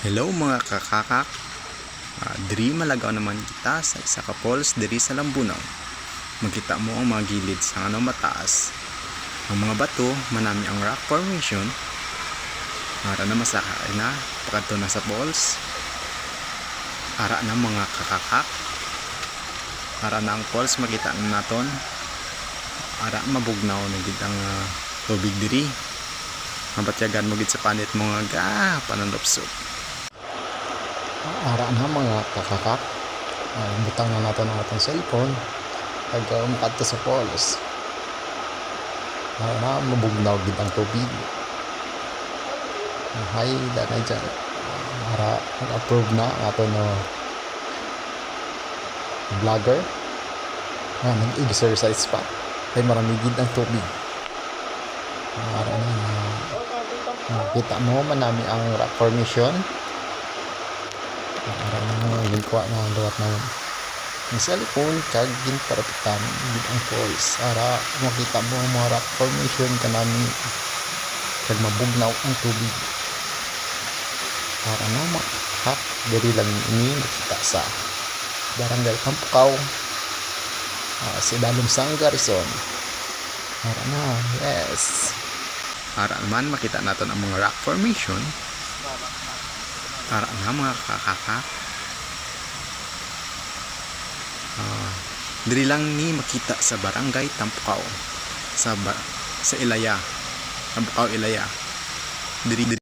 Hello mga kakakak. Diri malagaw naman kita sa isa ka falls diri sa Lambunaw. Makita mo ang mga gilid sa mataas. Ang mga bato manami ang rock formation. Ara na masakay na pagadto na sa falls. Ara na mga kakakak. Ara na ang falls makita na naton. Ara mabugnaw na gid ang tubig diri. Mabatyagan mo gid sa panit mga pananlopsot. Ara na mga kakakak, butang na natin ang atong cellphone pag umakat sa falls. Ara na mabugnaw gid ang tubig. Hay danay dyan. Ara nag-approve na ang aton vlogger na nag-exercise pa kay marami gid ang tubig. Ara na kita mo manami ang rock formation. Ara na ginkuha na ang luwat na ang cellphone kag ginparapitan gid ang falls. Ara makita mo ang mga rock formation kanami kag mabugnaw ang tubig. Ara na makak diri lang ini nakita sa Barangay Tampukaw, sa Dalom Sang Garrison. Ara na, yes. Ara naman makita natin ang mga rock formation. Ara na mga kakakak. Diri lang ni makita sa Barangay Tampukaw sa Ilaya. Tampukaw Ilaya. Diri